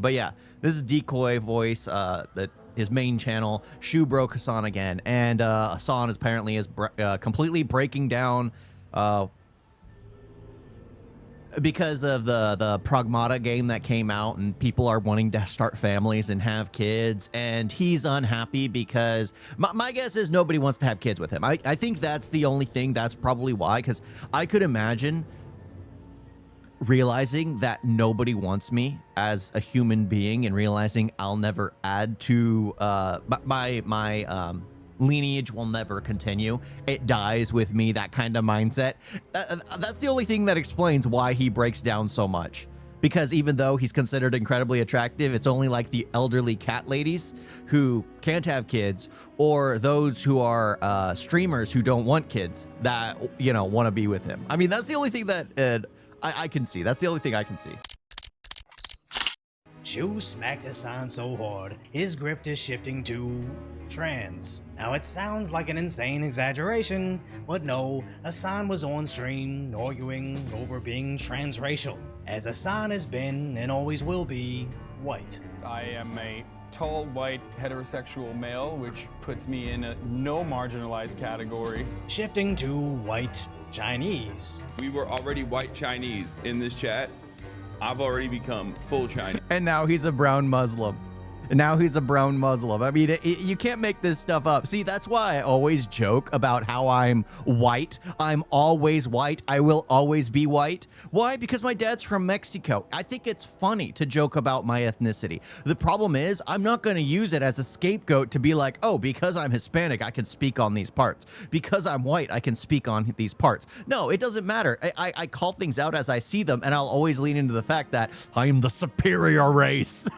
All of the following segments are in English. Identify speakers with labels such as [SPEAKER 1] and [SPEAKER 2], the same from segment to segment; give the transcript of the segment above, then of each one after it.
[SPEAKER 1] But yeah, this is Decoy Voice, his main channel. Shu broke Hasan again, and Hasan apparently is completely breaking down because of the Pragmata game that came out, and people are wanting to start families and have kids, and he's unhappy because my guess is nobody wants to have kids with him. I think that's the only thing. That's probably why, because I could imagine realizing that nobody wants me as a human being and realizing I'll never add to my lineage will never continue. It dies with me, that kind of mindset. That's the only thing that explains why he breaks down so much. Because even though he's considered incredibly attractive, it's only like the elderly cat ladies who can't have kids, or those who are streamers who don't want kids that, you know, want to be with him. I mean, that's the only thing that I can see. That's the only thing I can see.
[SPEAKER 2] Shu smacked Hasan so hard, his grift is shifting to trans. Now it sounds like an insane exaggeration, but no, Hasan was on stream arguing over being transracial, as Hasan has been and always will be white.
[SPEAKER 3] I am a tall, white, heterosexual male, which puts me in a no marginalized category.
[SPEAKER 2] Shifting to white Chinese.
[SPEAKER 4] We were already white Chinese in this chat. I've already become full Chinese.
[SPEAKER 1] And now he's a brown Muslim. And now he's a brown Muslim. I mean, you can't make this stuff up. See, that's why I always joke about how I'm white. I'm always white. I will always be white. Why? Because my dad's from Mexico. I think it's funny to joke about my ethnicity. The problem is I'm not going to use it as a scapegoat to be like, oh, because I'm Hispanic, I can speak on these parts. Because I'm white, I can speak on these parts. No, it doesn't matter. I call things out as I see them, and I'll always lean into the fact that I am the superior race.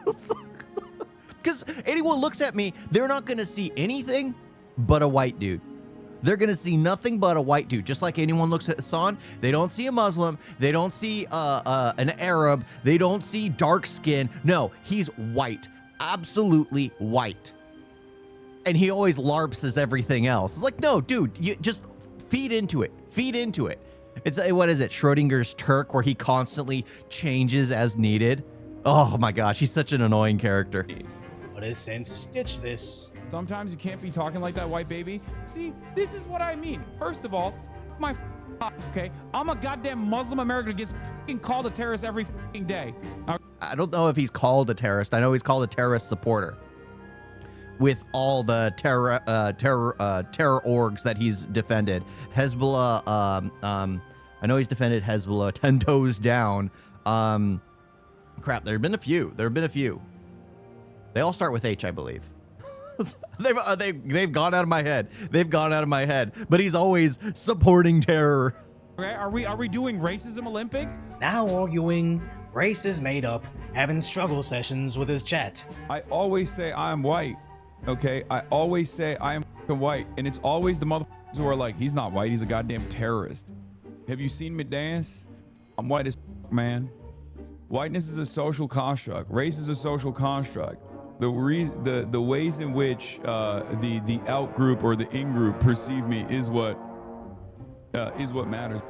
[SPEAKER 1] Because anyone looks at me, they're not going to see anything but a white dude. They're going to see nothing but a white dude. Just like anyone looks at Hasan, they don't see a Muslim. They don't see an Arab. They don't see dark skin. No, he's white. Absolutely white. And he always LARPs as everything else. It's like, no, dude, you just feed into it. Feed into it. It's, what is it, Schrodinger's Turk, where he constantly changes as needed. Oh my gosh, he's such an annoying character.
[SPEAKER 2] But has since ditched this.
[SPEAKER 3] Sometimes you can't be talking like that, white baby. See, this is what I mean. First of all, my okay, I'm a goddamn Muslim American who gets called a terrorist every day.
[SPEAKER 1] I don't know if he's called a terrorist. I know he's called a terrorist supporter. With all the terror orgs that he's defended, Hezbollah. I know he's defended Hezbollah 10 toes down. Crap, there have been a few. They all start with H, I believe. They've gone out of my head. They've gone out of my head. But he's always supporting terror.
[SPEAKER 3] Okay, are we doing racism Olympics?
[SPEAKER 2] Now arguing, race is made up, having struggle sessions with his chat.
[SPEAKER 3] I always say I'm white. Okay, I always say I am white, and it's always the motherfuckers who are like, he's not white, he's a goddamn terrorist. Have you seen me dance? I'm white as man. Whiteness is a social construct. Race is a social construct. The ways in which the out group or the in group perceive me is what matters.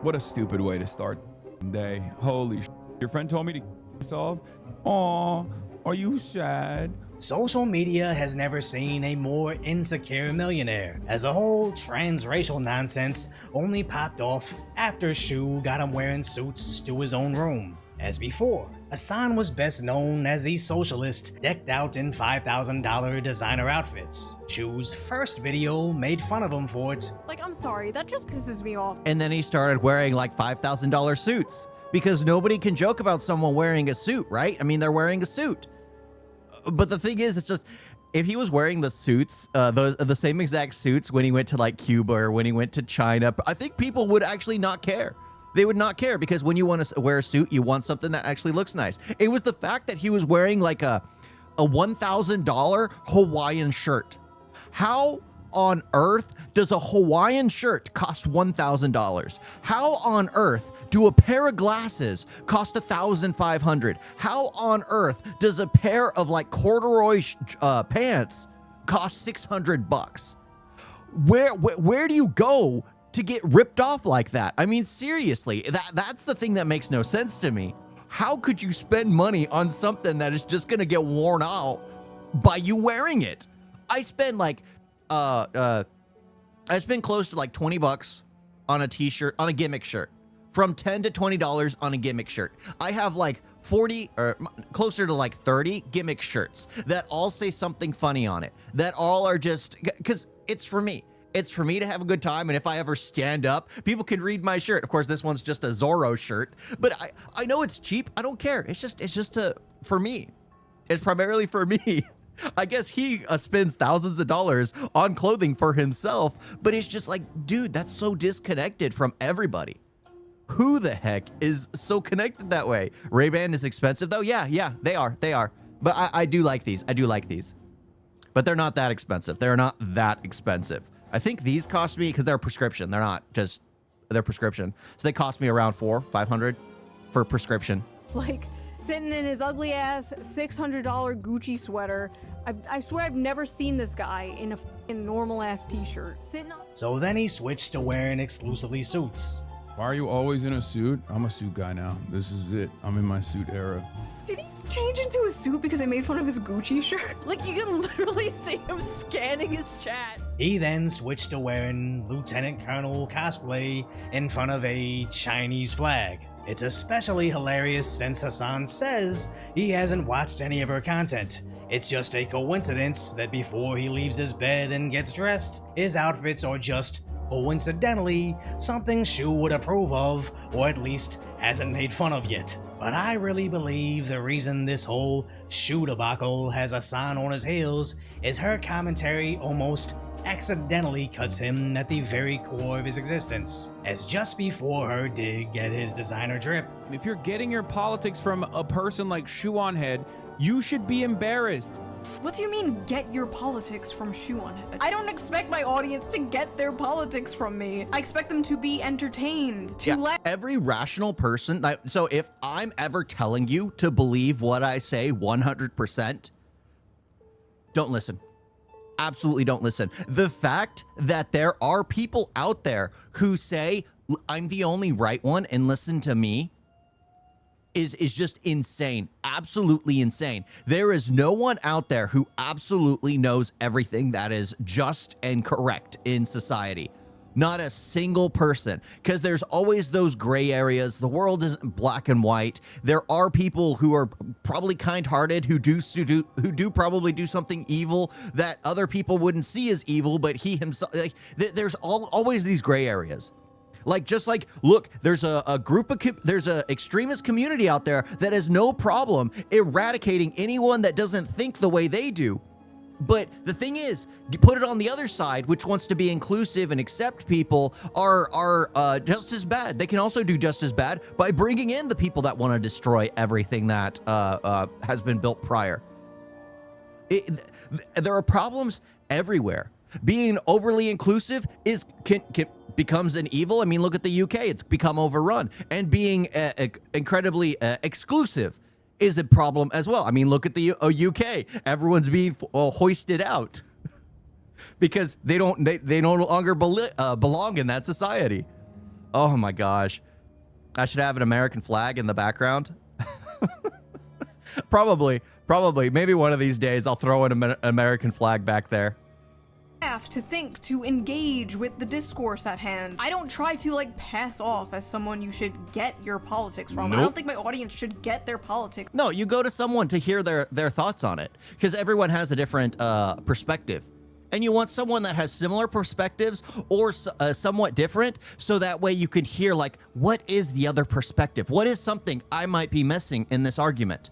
[SPEAKER 3] What a stupid way to start the day. Holy shit. Your friend told me to myself. Aw, are you sad?
[SPEAKER 2] Social media has never seen a more insecure millionaire. As a whole, transracial nonsense only popped off after Shu got him wearing suits to his own room. As before, Hasan was best known as the socialist decked out in $5,000 designer outfits. Shu's first video made fun of him for it.
[SPEAKER 5] Like, I'm sorry, that just pisses me off.
[SPEAKER 1] And then he started wearing like $5,000 suits. Because nobody can joke about someone wearing a suit, right? I mean, they're wearing a suit. But the thing is, it's just, if he was wearing the suits, the same exact suits when he went to like Cuba or when he went to China, I think people would actually not care. They would not care, because when you want to wear a suit, you want something that actually looks nice. It was the fact that he was wearing like a $1,000 Hawaiian shirt. How on earth does a Hawaiian shirt cost $1,000? How on earth do a pair of glasses cost $1,500? How on earth does a pair of like corduroy pants cost $600? Where do you go to get ripped off like that? I mean, seriously, that's the thing that makes no sense to me. how could you spend money on something that is just gonna get worn out by you wearing it? I spend like, I spend close to like 20 bucks on a t-shirt, on a gimmick shirt, from $10 to $20 on a gimmick shirt. I have like 40 or closer to like 30 gimmick shirts that all say something funny on it, that all are just, because it's for me. It's for me to have a good time, and if I ever stand up, people can read my shirt. Of course, this one's just a Zorro shirt, but I know it's cheap. I don't care. It's just for me. It's primarily for me. I guess he spends thousands of dollars on clothing for himself, but it's just like, dude, that's so disconnected from everybody. Who the heck is so connected that way? Ray-Ban is expensive though. Yeah, they are. But I do like these. I do like these, but they're not that expensive. They're not that expensive. I think these cost me, because they're prescription. They're not just, they're prescription. So they cost me around $400-500 for prescription.
[SPEAKER 5] Like sitting in his ugly ass $600 Gucci sweater. I swear I've never seen this guy in a fucking normal ass t-shirt.
[SPEAKER 2] So then he switched to wearing exclusively suits.
[SPEAKER 3] Why are you always in a suit? I'm a suit guy now. This is it. I'm in my suit era.
[SPEAKER 5] Did he change into a suit because I made fun of his Gucci shirt? Like, you can literally see him scanning his chat.
[SPEAKER 2] He then switched to wearing Lieutenant Colonel cosplay in front of a Chinese flag. It's especially hilarious since Hasan says he hasn't watched any of her content. It's just a coincidence that before he leaves his bed and gets dressed, his outfits are just coincidentally something Shu would approve of, or at least hasn't made fun of yet. But I really believe the reason this whole Shu debacle has Hasan on his heels is her commentary almost accidentally cuts him at the very core of his existence, as just before her dig at his designer drip.
[SPEAKER 6] If you're getting your politics from a person like Shu on Head, you should be embarrassed.
[SPEAKER 5] What do you mean, get your politics from Shu on Head? I don't expect my audience to get their politics from me. I expect them to be entertained, to
[SPEAKER 1] Every rational person, like, so if I'm ever telling you to believe what I say 100%, don't listen. Absolutely don't listen. The fact that there are people out there who say, I'm the only right one and listen to me, is just insane. Absolutely insane. There is no one out there who absolutely knows everything that is just and correct in society. Not a single person, because there's always those gray areas. The world isn't black and white. There are people who are probably kind-hearted, who do probably do something evil that other people wouldn't see as evil, but he himself, like, there's always these gray areas. Like, just like, look, there's a group of, there's a extremist community out there that has no problem eradicating anyone that doesn't think the way they do. But the thing is, you put it on the other side, which wants to be inclusive and accept people, are just as bad. They can also do just as bad by bringing in the people that want to destroy everything that has been built prior. There are problems everywhere. Being overly inclusive becomes an evil. I mean, look at the UK. It's become overrun. And being incredibly exclusive is a problem as well. I mean, look at the UK. Everyone's being hoisted out because they no longer belong in that society. Oh my gosh. I should have an American flag in the background. Probably. Maybe one of these days I'll throw an American flag back there.
[SPEAKER 5] To think, to engage with the discourse at hand. I don't try to like pass off as someone you should get your politics from.
[SPEAKER 1] Nope.
[SPEAKER 5] I don't think my audience should get their politics.
[SPEAKER 1] No, you go to someone to hear their thoughts on it, because everyone has a different perspective. And you want someone that has similar perspectives or somewhat different, so that way you can hear, like, what is the other perspective? What is something I might be missing in this argument?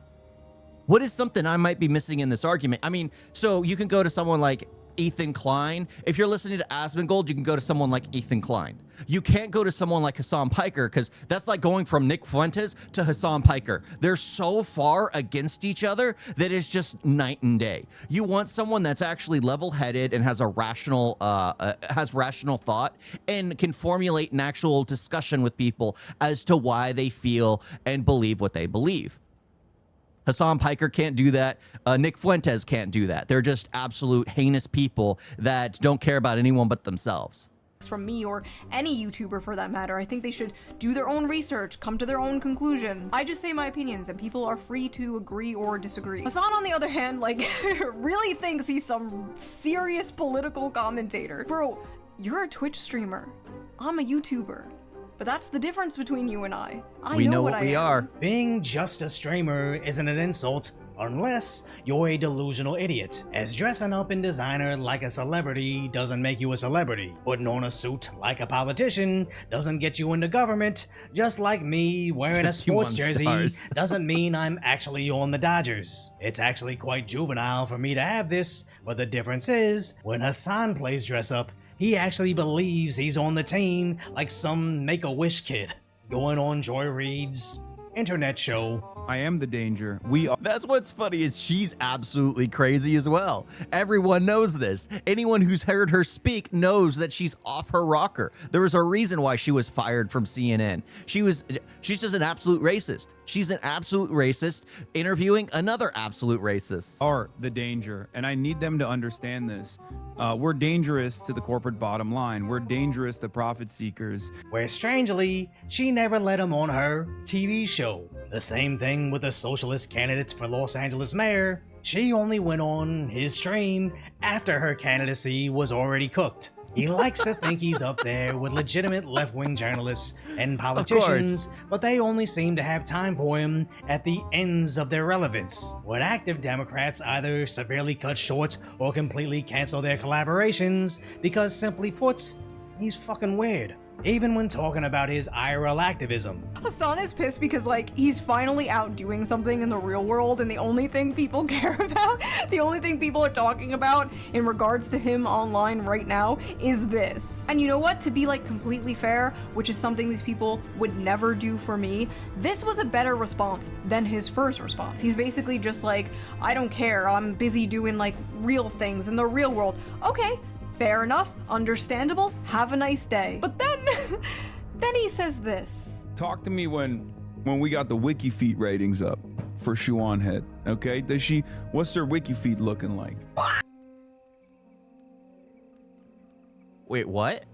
[SPEAKER 1] What is something I might be missing in this argument? I mean, so you can go to someone like Ethan Klein. If you're listening to Asmongold, you can go to someone like Ethan Klein. You can't go to someone like Hasan Piker, because that's like going from Nick Fuentes to Hasan Piker. They're so far against each other that it's just night and day. You want someone that's actually level-headed and has a rational thought and can formulate an actual discussion with people as to why they feel and believe what they believe. Hasan Piker can't do that. Nick Fuentes can't do that. They're just absolute heinous people that don't care about anyone but themselves.
[SPEAKER 5] from me or any YouTuber for that matter. I think they should do their own research, come to their own conclusions. I just say my opinions and people are free to agree or disagree. Hasan, on the other hand, like, really thinks he's some serious political commentator. Bro, you're a Twitch streamer. I'm a YouTuber. But that's the difference between you and I.
[SPEAKER 1] We know what we are.
[SPEAKER 2] Being just a streamer isn't an insult unless you're a delusional idiot, as dressing up in designer like a celebrity doesn't make you a celebrity. Putting on a suit like a politician doesn't get you into government, just like me wearing a sports jersey doesn't mean I'm actually on the Dodgers. It's actually quite juvenile for me to have this, but the difference is, when Hasan plays dress up, he actually believes he's on the team like some Make-A-Wish kid, going on Joy Reid's internet show.
[SPEAKER 3] I am the danger. We are.
[SPEAKER 1] That's what's funny is she's absolutely crazy as well. Everyone knows this. Anyone who's heard her speak knows that she's off her rocker. There was a reason why she was fired from CNN. She's just an absolute racist. She's an absolute racist interviewing another absolute racist.
[SPEAKER 3] Are the danger, and I need them to understand this. We're dangerous to the corporate bottom line. We're dangerous to profit seekers.
[SPEAKER 2] Where strangely, she never let him on her TV show. The same thing with the socialist candidate for Los Angeles mayor. She only went on his stream after her candidacy was already cooked. He likes to think he's up there with legitimate left-wing journalists and politicians, but they only seem to have time for him at the ends of their relevance. When active Democrats either severely cut short or completely cancel their collaborations because, simply put, he's fucking weird. Even when talking about his IRL activism.
[SPEAKER 5] Hasan is pissed because, like, he's finally out doing something in the real world, and the only thing people care about, the only thing people are talking about in regards to him online right now is this. And you know what? To be, like, completely fair, which is something these people would never do for me, this was a better response than his first response. He's basically just like, I don't care, I'm busy doing, like, real things in the real world. Okay. Fair enough, understandable, have a nice day. But then, then he says this.
[SPEAKER 3] Talk to me when we got the wiki feed ratings up for Shoe on Head, okay? What's her wiki feed looking like?
[SPEAKER 1] Wait, what?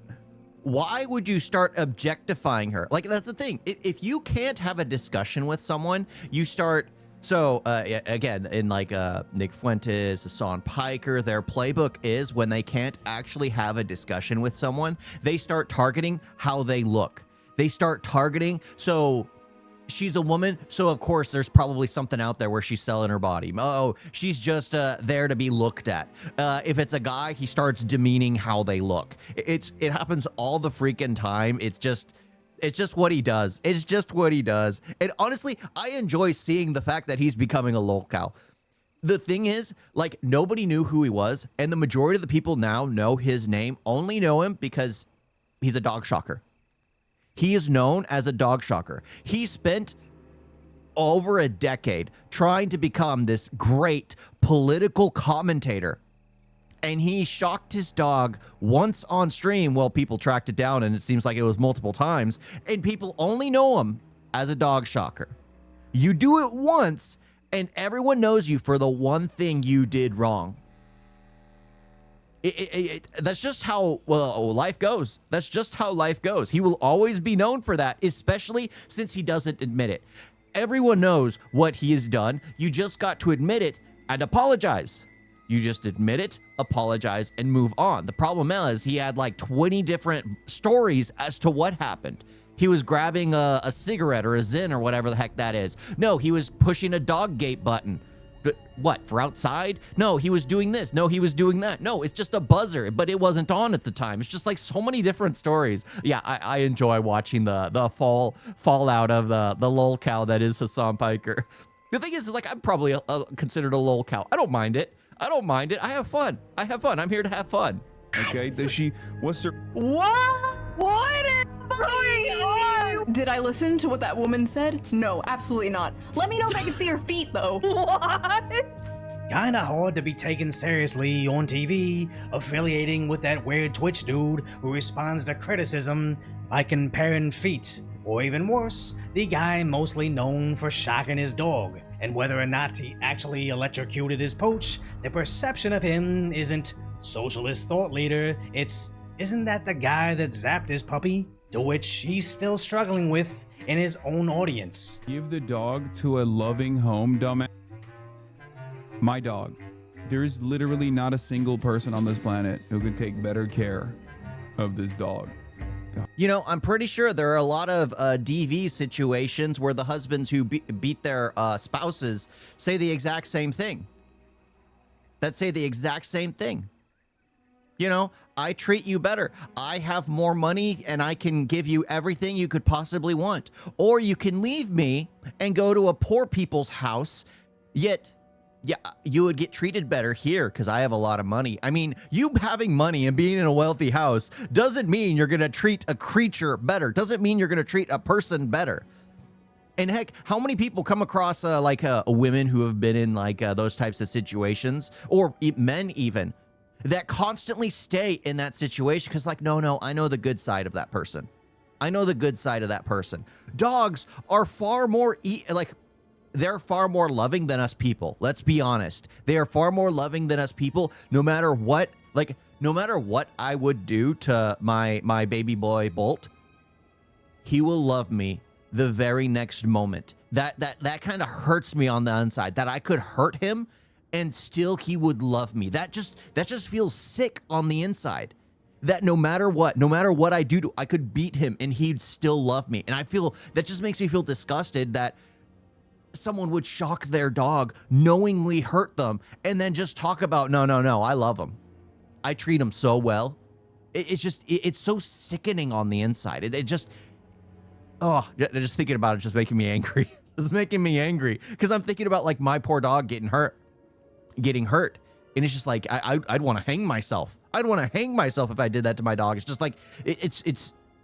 [SPEAKER 1] Why would you start objectifying her? Like, that's the thing. If you can't have a discussion with someone, you start... So, again, in like Nick Fuentes, Hasan Piker, their playbook is when they can't actually have a discussion with someone, they start targeting how they look. They start targeting, so she's a woman, so of course there's probably something out there where she's selling her body. Oh, she's just there to be looked at. If it's a guy, he starts demeaning how they look. It happens all the freaking time. It's just what he does. It's just what he does. And honestly, I enjoy seeing the fact that he's becoming a Lolcow. The thing is, like, nobody knew who he was, and the majority of the people now know his name, only know him because he's a dog shocker. He is known as a dog shocker. He spent over a decade trying to become this great political commentator. And he shocked his dog once on stream. Well, people tracked it down, and it seems like it was multiple times. And people only know him as a dog shocker. You do it once, and everyone knows you for the one thing you did wrong. That's just how life goes. That's just how life goes. He will always be known for that, especially since he doesn't admit it. Everyone knows what he has done. You just got to admit it and apologize. You just admit it, apologize, and move on. The problem is he had like 20 different stories as to what happened. He was grabbing a cigarette or a Zyn or whatever the heck that is. No, he was pushing a dog gate button. But what, for outside? No, he was doing this. No, he was doing that. No, it's just a buzzer, but it wasn't on at the time. It's just like so many different stories. Yeah, I enjoy watching the fallout of the Lolcow that is Hasan Piker. The thing is, like, I'm probably considered a Lolcow. I don't mind it. I don't mind it. I have fun. I'm here to have fun.
[SPEAKER 3] Okay, what's her...
[SPEAKER 5] What is going on? Did I listen to what that woman said? No, absolutely not. Let me know if I can see her feet, though. What?
[SPEAKER 2] Kinda hard to be taken seriously on TV, affiliating with that weird Twitch dude who responds to criticism by comparing feet. Or even worse, the guy mostly known for shocking his dog. And whether or not he actually electrocuted his pooch, the perception of him isn't socialist thought leader, it's Isn't that the guy that zapped his puppy? To which he's still struggling with in his own audience.
[SPEAKER 3] Give the dog to a loving home, dumbass. My dog. There's literally not a single person on this planet who can take better care of this dog.
[SPEAKER 1] You know, I'm pretty sure there are a lot of DV situations where the husbands who beat their spouses say the exact same thing. That say the exact same thing. You know, I treat you better. I have more money and I can give you everything you could possibly want. Or you can leave me and go to a poor people's house, yet yeah, you would get treated better here because I have a lot of money. I mean, you having money and being in a wealthy house doesn't mean you're going to treat a creature better. Doesn't mean you're going to treat a person better. And heck, how many people come across women who have been in like those types of situations, or men even, that constantly stay in that situation because like, no, I know the good side of that person. I know the good side of that person. Dogs are far more they're far more loving than us people. Let's be honest. They are far more loving than us people. No matter what I would do to my baby boy Bolt, he will love me the very next moment. That kind of hurts me on the inside. That I could hurt him and still he would love me. That just feels sick on the inside. That no matter what I do, I could beat him and he'd still love me. And I feel that just makes me feel disgusted that someone would shock their dog, knowingly hurt them, and then just talk about, no, I love him. I treat him so well. It's so sickening on the inside. Just thinking about it just making me angry. It's making me angry because I'm thinking about like my poor dog getting hurt. And it's just like, I'd want to hang myself. I'd want to hang myself if I did that to my dog. It's just like, it's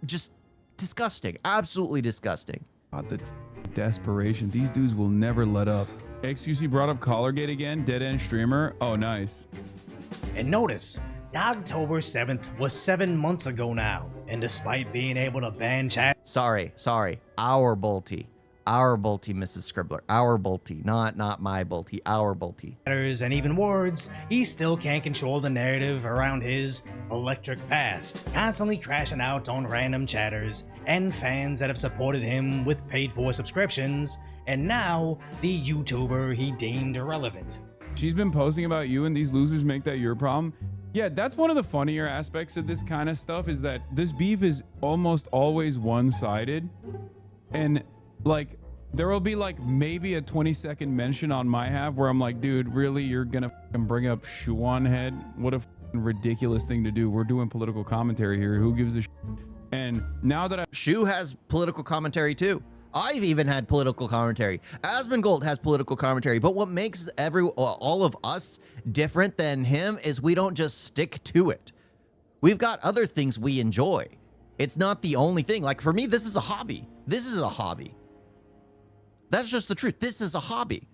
[SPEAKER 1] just disgusting. Absolutely disgusting.
[SPEAKER 3] God, the desperation. These dudes will never let up. XQC brought up Collargate again. Dead end streamer. Oh, nice.
[SPEAKER 2] And notice, October 7th was 7 months ago now. And despite being able to ban chat...
[SPEAKER 1] Sorry. Our Bolty, Mrs. Scribbler. Our Bolty. Not my Bolty. Our Bolty.
[SPEAKER 2] ...and even words, he still can't control the narrative around his electric past. Constantly crashing out on random chatters and fans that have supported him with paid-for subscriptions, and now the YouTuber he deemed irrelevant.
[SPEAKER 3] She's been posting about you and these losers make that your problem. Yeah, that's one of the funnier aspects of this kind of stuff is that this beef is almost always one-sided. And like, there will be like maybe a 20-second mention on my half where I'm like, dude, really? You're gonna bring up Shuan head? What a ridiculous thing to do. We're doing political commentary here. Who gives a shit? And now that
[SPEAKER 1] Shu has political commentary too. I've even had political commentary. Asmongold has political commentary, but what makes all of us different than him is we don't just stick to it. We've got other things we enjoy. It's not the only thing. Like for me, this is a hobby. This is a hobby. That's just the truth. This is a hobby.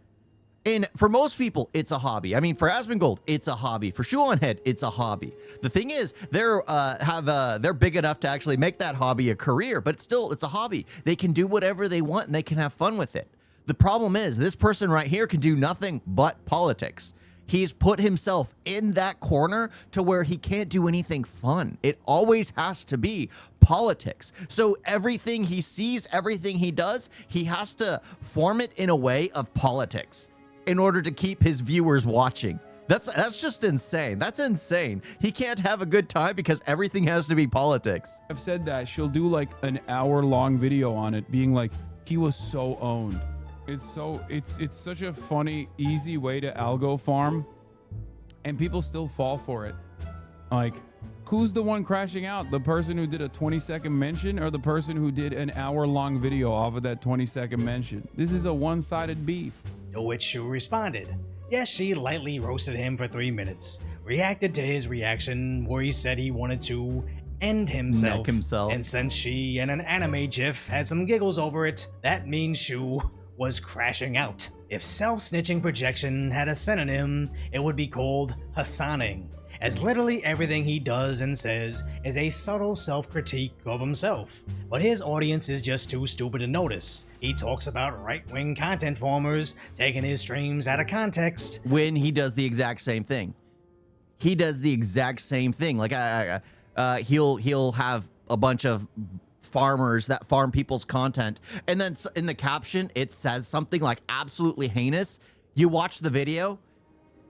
[SPEAKER 1] And for most people, it's a hobby. I mean, for Asmongold, it's a hobby. For Shuonhead, it's a hobby. The thing is, they're big enough to actually make that hobby a career, but it's a hobby. They can do whatever they want and they can have fun with it. The problem is, this person right here can do nothing but politics. He's put himself in that corner to where he can't do anything fun. It always has to be politics. So everything he sees, everything he does, he has to form it in a way of politics in order to keep his viewers watching. That's just insane. That's insane. He can't have a good time because everything has to be politics.
[SPEAKER 3] I've said that, she'll do like an hour-long video on it being like, he was so owned. It's such a funny, easy way to algo farm, and people still fall for it. Like, who's the one crashing out? The person who did a 20-second mention or the person who did an hour-long video off of that 20-second mention? This is a one-sided beef.
[SPEAKER 2] To which Shu responded. Yes, she lightly roasted him for 3 minutes, reacted to his reaction where he said he wanted to end himself.
[SPEAKER 1] Neck himself.
[SPEAKER 2] And since she and an anime gif had some giggles over it, that means Shu was crashing out. If self-snitching projection had a synonym, it would be called Hasaning, as literally everything he does and says is a subtle self-critique of himself. But his audience is just too stupid to notice. He talks about right-wing content farmers taking his streams out of context.
[SPEAKER 1] When he does the exact same thing. He does the exact same thing. Like, He'll have a bunch of farmers that farm people's content, and then in the caption it says something like absolutely heinous. You watch the video,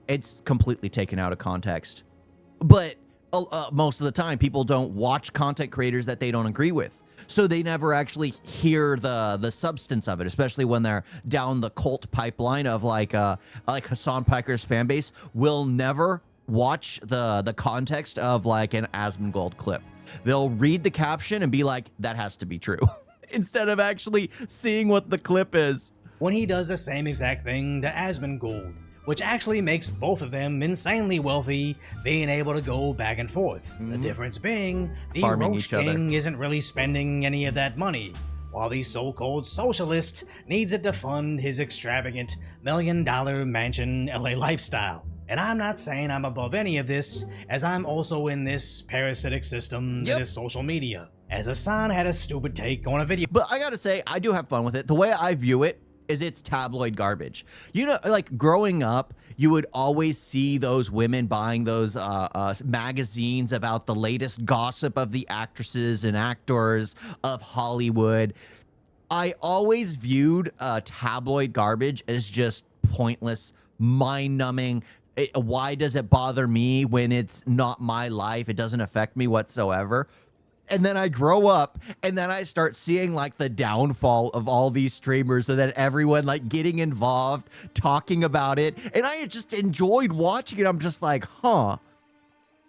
[SPEAKER 1] it's completely taken out of context. But most of the time, people don't watch content creators that they don't agree with, so they never actually hear the substance of it, especially when they're down the cult pipeline of like Hasan Piker's fan base will never watch the context of like an Asmongold clip. They'll read the caption and be like, that has to be true, instead of actually seeing what the clip is.
[SPEAKER 2] When he does the same exact thing to Asmongold, which actually makes both of them insanely wealthy, being able to go back and forth. The difference being, the
[SPEAKER 1] Farming
[SPEAKER 2] Roach
[SPEAKER 1] each other.
[SPEAKER 2] King isn't really spending any of that money, while the so-called socialist needs it to fund his extravagant $1 million mansion LA lifestyle. And I'm not saying I'm above any of this, as I'm also in this parasitic system that is social media. As Hasan had a stupid take on a video.
[SPEAKER 1] But I gotta say, I do have fun with it. The way I view it is it's tabloid garbage. You know, like growing up, you would always see those women buying those magazines about the latest gossip of the actresses and actors of Hollywood. I always viewed tabloid garbage as just pointless, mind-numbing. Why does it bother me when it's not my life? It doesn't affect me whatsoever. And then I grow up, and then I start seeing like the downfall of all these streamers, and then everyone like getting involved, talking about it. And I just enjoyed watching it. I'm just like, huh,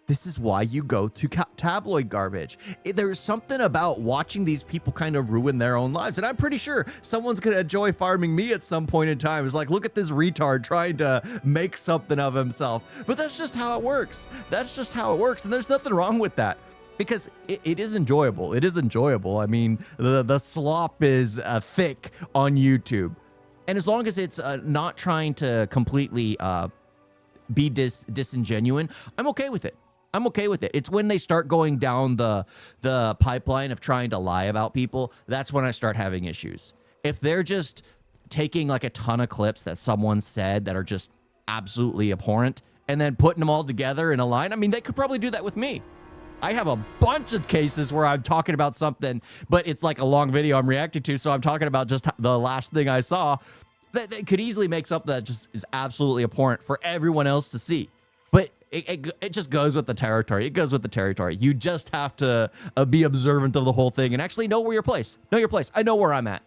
[SPEAKER 1] this is why you go to tabloid garbage. There's something about watching these people kind of ruin their own lives. And I'm pretty sure someone's going to enjoy farming me at some point in time. It's like, look at this retard trying to make something of himself. But that's just how it works. That's just how it works. And there's nothing wrong with that. Because it is enjoyable. It is enjoyable. I mean, the slop is thick on YouTube. And as long as it's not trying to completely be disingenuous, I'm okay with it. I'm okay with it. It's when they start going down the pipeline of trying to lie about people, that's when I start having issues. If they're just taking like a ton of clips that someone said that are just absolutely abhorrent and then putting them all together in a line, I mean, they could probably do that with me. I have a bunch of cases where I'm talking about something, but it's like a long video I'm reacting to, so I'm talking about just the last thing I saw. That they could easily make something that just is absolutely abhorrent for everyone else to see. But it just goes with the territory. It goes with the territory. You just have to be observant of the whole thing and actually know where your place. Know your place. I know where I'm at.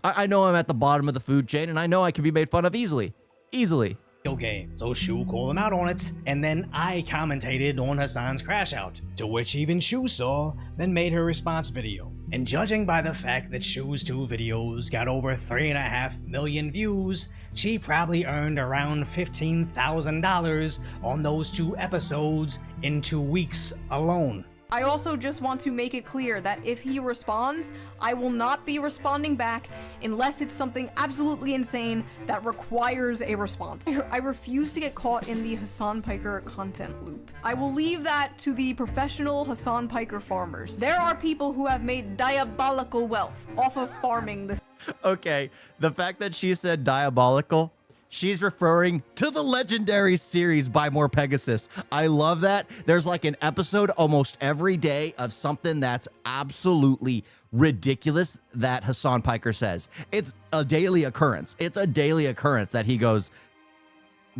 [SPEAKER 1] I know I'm at the bottom of the food chain, and I know I can be made fun of easily. Easily.
[SPEAKER 2] Game. So Shu called him out on it, and then I commentated on Hasan's crash out, to which even Shu saw, then made her response video. And judging by the fact that Shu's 2 videos got over 3.5 million views, she probably earned around $15,000 on those 2 episodes in 2 weeks alone.
[SPEAKER 5] I also just want to make it clear that if he responds, I will not be responding back unless it's something absolutely insane that requires a response. I refuse to get caught in the Hasan Piker content loop. I will leave that to the professional Hasan Piker farmers. There are people who have made diabolical wealth off of farming this.
[SPEAKER 1] Okay, the fact that she said diabolical, she's referring to the legendary series Buy More Pegasus. I love that. There's like an episode almost every day of something that's absolutely ridiculous that Hasan Piker says. It's a daily occurrence. It's a daily occurrence that he goes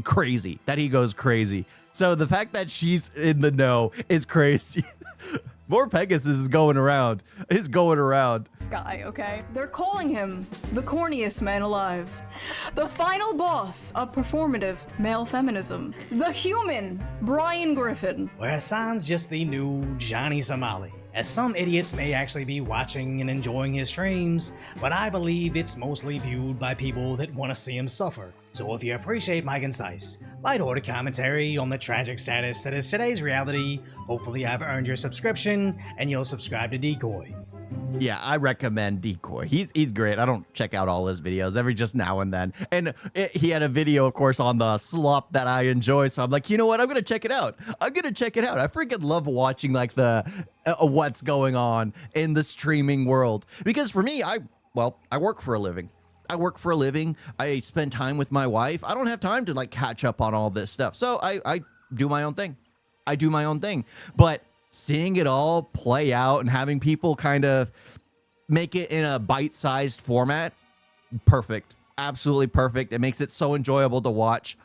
[SPEAKER 1] crazy. So the fact that she's in the know is crazy. More Pegasus is going around.
[SPEAKER 5] This guy, okay? They're calling him the corniest man alive. The final boss of performative male feminism. The human Brian Griffin.
[SPEAKER 2] Where Hasan's just the new Johnny Somali. As some idiots may actually be watching and enjoying his streams, but I believe it's mostly viewed by people that want to see him suffer. So if you appreciate my concise, light-hearted commentary on the tragic status that is today's reality, hopefully I've earned your subscription and you'll subscribe to Decoy.
[SPEAKER 1] Yeah, I recommend Decoy. He's great. I don't check out all his videos every just now and then. And he had a video, of course, on the slop that I enjoy. So I'm like, you know what? I'm going to check it out. I freaking love watching like the what's going on in the streaming world. Because for me, I work for a living. I spend time with my wife. I don't have time to like catch up on all this stuff. So I do my own thing. But seeing it all play out and having people kind of make it in a bite-sized format, perfect. Absolutely perfect. It makes it so enjoyable to watch.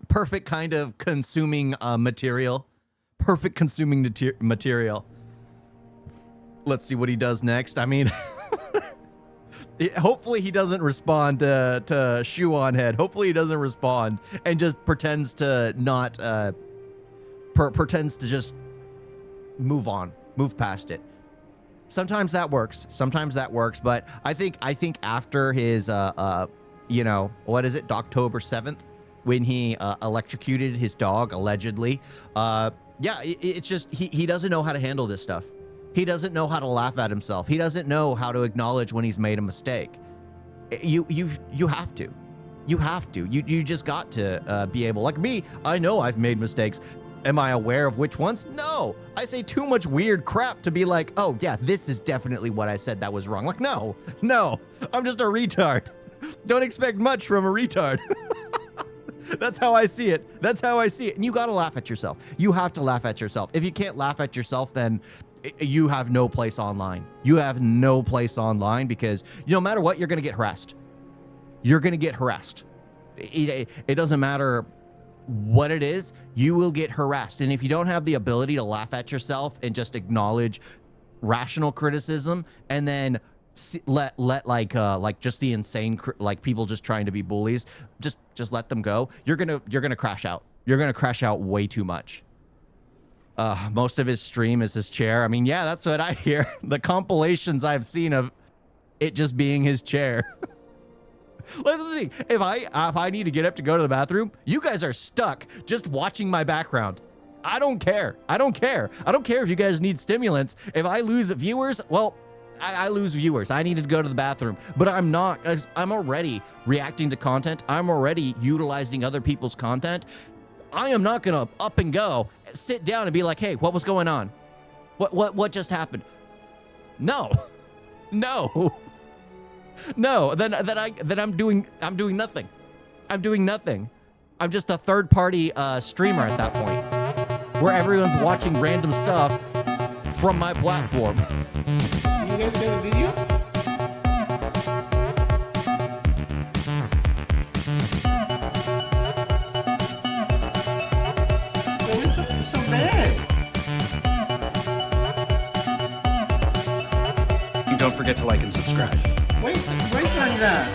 [SPEAKER 1] Perfect kind of consuming material. Perfect consuming material. Let's see what he does next. I mean, hopefully he doesn't respond to Shoe on Head. Hopefully he doesn't respond and just pretends to not, pretends to just move on, move past it. Sometimes that works. Sometimes that works. But I think after his, you know, what is it? October 7th, when he electrocuted his dog, allegedly. Yeah, it's just, he doesn't know how to handle this stuff. He doesn't know how to laugh at himself. He doesn't know how to acknowledge when he's made a mistake. You have to. You have to. You just got to be able, like me, I know I've made mistakes. Am I aware of which ones? No. I say too much weird crap to be like, oh yeah, this is definitely what I said that was wrong. Like, no, I'm just a retard. Don't expect much from a retard. That's how I see it. That's how I see it. And you got to laugh at yourself. You have to laugh at yourself. If you can't laugh at yourself, then you have no place online. You have no place online because no matter what, you're going to get harassed. You're going to get harassed. It doesn't matter what it is, you will get harassed. And if you don't have the ability to laugh at yourself and just acknowledge rational criticism and then let like just the insane like people just trying to be bullies, just let them go, you're gonna crash out. You're gonna crash out way too much. Most of his stream is his chair. I mean, yeah, that's what I hear. The compilations I've seen of it just being his chair. Let's see. If I need to get up to go to the bathroom, you guys are stuck just watching my background. I don't care. I don't care if you guys need stimulants. If I lose viewers, well, I lose viewers. I needed to go to the bathroom, but I'm not. I'm already reacting to content. I'm already utilizing other people's content. I am not gonna up and go, sit down and be like, hey, what was going on? What just happened? No. No, then I'm doing nothing. I'm doing nothing. I'm just a third-party streamer at that point, where everyone's watching random stuff from my platform.
[SPEAKER 7] You guys got a video? That was so bad.
[SPEAKER 8] And don't forget to like and subscribe.
[SPEAKER 7] Wait, where's that?